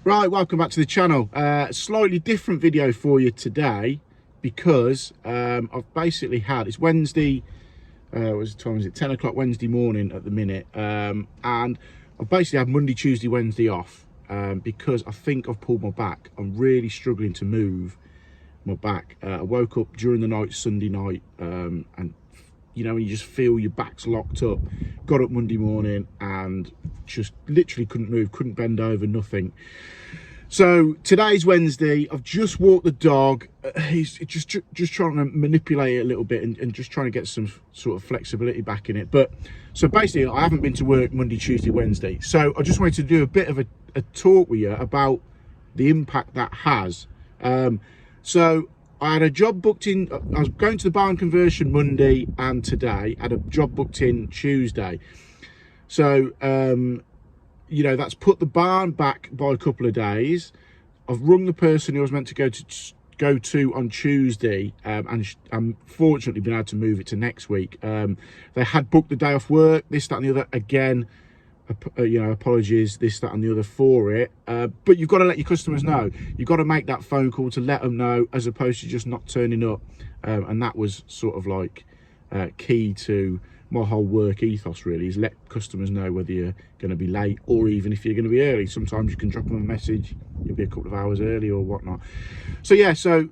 Right, welcome back to the channel. Slightly different video for you today because I've basically had, it's Wednesday, what time is it, 10 o'clock Wednesday morning at the minute, and I've basically had Monday, Tuesday, Wednesday off because I think I've pulled my back. I'm really struggling to move my back. I woke up during the night, Sunday night, and you know, you just feel your back's locked up. Got up Monday morning and just literally couldn't move, couldn't bend over, nothing. So today's Wednesday. I've just walked the dog. He's just trying to manipulate it a little bit and just trying to get some sort of flexibility back in it. But so basically, I haven't been to work Monday, Tuesday, Wednesday. So I just wanted to do a bit of a talk with you about the impact that has. So I had a job booked in. I was going to the barn conversion Monday and today. I had a job booked in Tuesday. So, you know, that's put the barn back by a couple of days. I've rung the person who I was meant to go to on Tuesday, and I'm fortunately been able to move it to next week. They had booked the day off work, this, that, and the other. Again, you know, apologies, this, that, and the other for it. But you've got to let your customers know. You've got to make that phone call to let them know, as opposed to just not turning up. And that was sort of like key to my whole work ethos, really, is let customers know whether you're going to be late or even if you're going to be early. Sometimes you can drop them a message, you'll be a couple of hours early or whatnot. So yeah, so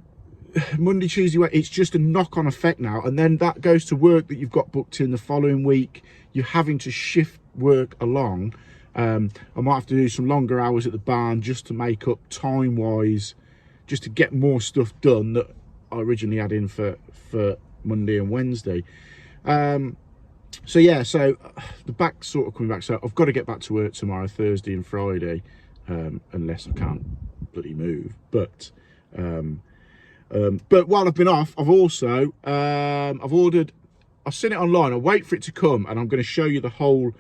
Monday, Tuesday, it's just a knock-on effect now, and then that goes to work that you've got booked in the following week. You're having to shift work along. I might have to do some longer hours at the barn just to make up time-wise, just to get more stuff done that I originally had in for Monday and Wednesday. So yeah, so the back's sort of coming back. So I've got to get back to work tomorrow, Thursday and Friday, unless I can't bloody move. But while I've been off, I've also I've ordered. I've seen it online. I wait for it to come, and I'm going to show you the whole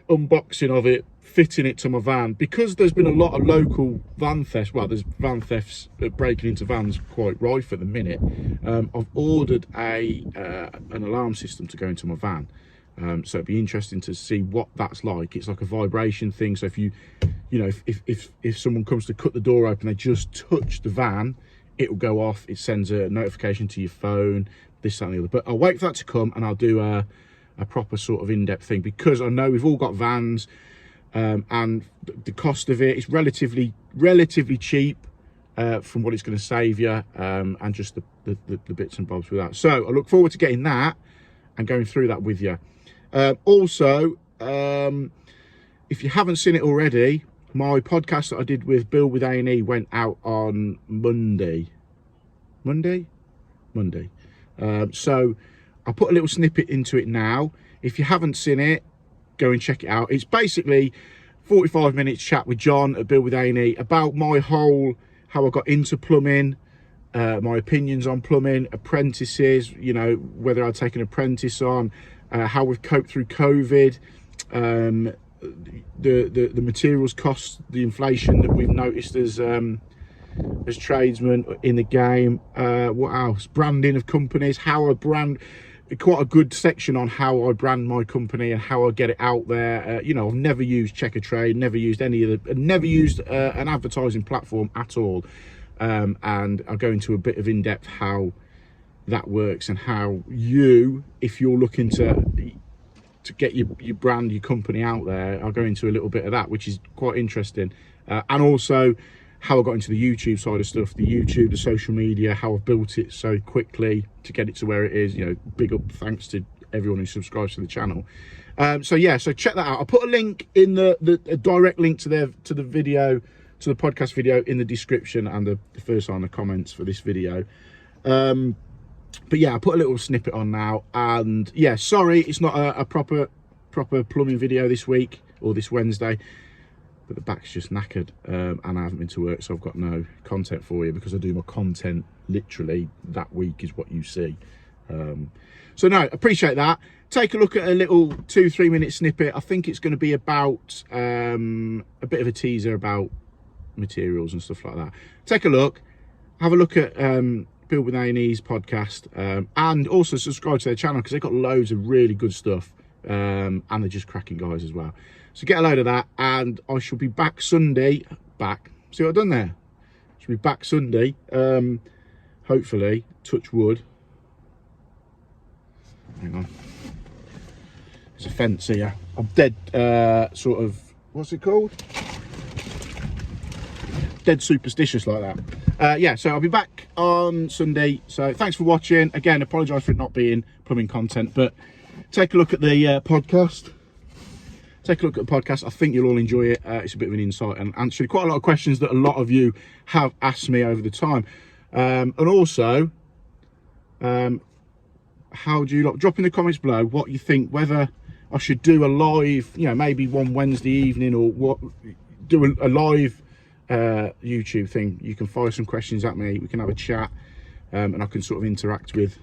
unboxing of it, fitting it to my van, because there's been a lot of local van thefts. Well, there's van thefts breaking into vans quite rife at the minute. I've ordered an alarm system to go into my van. So it'd be interesting to see what that's like. It's like a vibration thing. So if you know, if someone comes to cut the door open, they just touch the van, it will go off. It sends a notification to your phone, this, that, and the other. But I'll wait for that to come, and I'll do a proper sort of in-depth thing, because I know we've all got vans, and the cost of it is relatively cheap from what it's going to save you, and just the bits and bobs with that. So I look forward to getting that and going through that with you. Also, if you haven't seen it already, my podcast that I did with Bill with A&E went out on Monday. So I'll put a little snippet into it now. If you haven't seen it, go and check it out. It's basically 45 minutes chat with John at Bill with A&E about how I got into plumbing, my opinions on plumbing, apprentices, you know, whether I'd take an apprentice on, how we've coped through COVID, the materials costs, the inflation that we've noticed as tradesmen in the game, what else, branding of companies, how I brand, quite a good section on how I brand my company and how I get it out there. You know, I've never used Checkatrade, never used any of never used an advertising platform at all. And I'll go into a bit of in-depth how that works, and how you, if you're looking to get your brand, your company out there, I'll go into a little bit of that, which is quite interesting. And also how I got into the YouTube side of stuff, the social media, how I've built it so quickly to get it to where it is. You know, big up thanks to everyone who subscribes to the channel. So yeah, so check that out. I'll put a link in a direct link to the video, to the podcast video, in the description and the first line of comments for this video. But yeah, I'll put a little snippet on now. And yeah, sorry, it's not a proper plumbing video this week or this Wednesday, but the back's just knackered, and I haven't been to work, so I've got no content for you, because I do my content literally that week is what you see. So no, appreciate that. Take a look at a little 2-3 minute snippet. I think it's going to be about a bit of a teaser about materials and stuff like that. Take a look, have a look at Bill with A&E's podcast, and also subscribe to their channel, because they've got loads of really good stuff, and they're just cracking guys as well. So get a load of that, and I shall be back Sunday, See what I've done there? Should be back Sunday. Hopefully, touch wood. Hang on. There's a fence here. I'm dead, sort of, what's it called? Dead superstitious like that. Yeah, so I'll be back on Sunday. So thanks for watching. Again, apologise for it not being plumbing content, but take a look at the podcast. Take a look at the podcast. I think you'll all enjoy it. It's a bit of an insight and answering quite a lot of questions that a lot of you have asked me over the time. And also, how do you like? Drop in the comments below what you think, whether I should do a live, you know, maybe one Wednesday evening, or what, do a live YouTube thing. You can fire some questions at me. We can have a chat, and I can sort of interact with,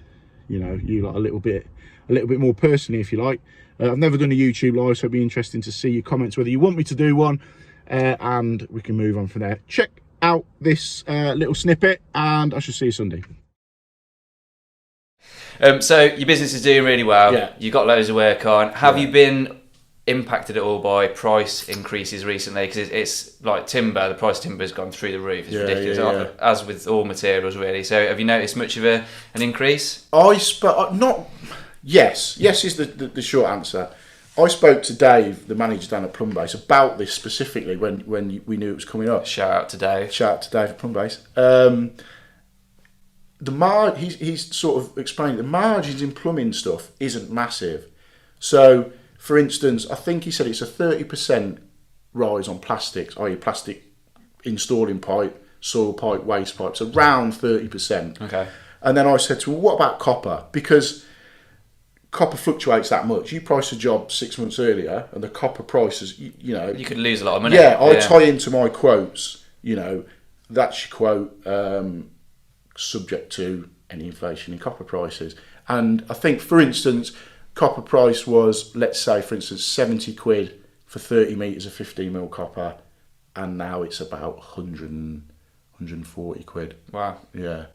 you know, you like a little bit more personally, if you like. I've never done a YouTube live, so it'll be interesting to see your comments whether you want me to do one, and we can move on from there. Check out this little snippet, and I shall see you Sunday. So your business is doing really well. Yeah. You've got loads of work on. Have you been impacted at all by price increases recently? Because it's like timber, the price of timber has gone through the roof. It's ridiculous, as with all materials really. So have you noticed much of an increase? Yes is the short answer. I spoke to Dave, the manager down at Plumbase, about this specifically when we knew it was coming up. Shout out to Dave. Shout out to Dave at Plumbase. He's sort of explained the margins in plumbing stuff isn't massive. So, for instance, I think he said it's a 30% rise on plastics, i.e. plastic installing pipe, soil pipe, waste pipes, around 30%. Okay. And then I said to him, what about copper? Because copper fluctuates that much. You price a job 6 months earlier, and the copper prices, you know, you could lose a lot of money. Yeah, I tie into my quotes. You know, that's your quote, subject to any inflation in copper prices. And I think, for instance, copper price was, let's say, for instance, 70 quid for 30 metres of 15mm copper, and now it's about 140 quid. Wow. Yeah.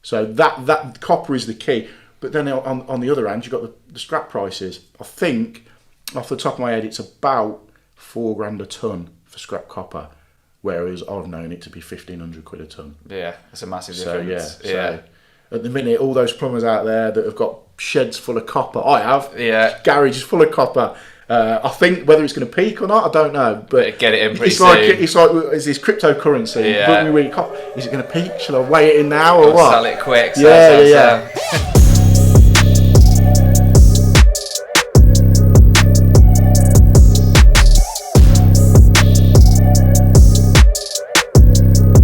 So that copper is the key. But then on the other hand, you've got the scrap prices. I think, off the top of my head, it's about £4 a tonne for scrap copper, whereas I've known it to be 1,500 quid a tonne. Yeah, that's a massive difference. So at the minute, all those plumbers out there that have got sheds full of copper, I have. Yeah. Garages full of copper. I think whether it's going to peak or not, I don't know. But get it in pretty soon. It's like it's this cryptocurrency. Yeah. Is it going to peak? Shall I weigh it in now or what? Sell it quick. Yeah.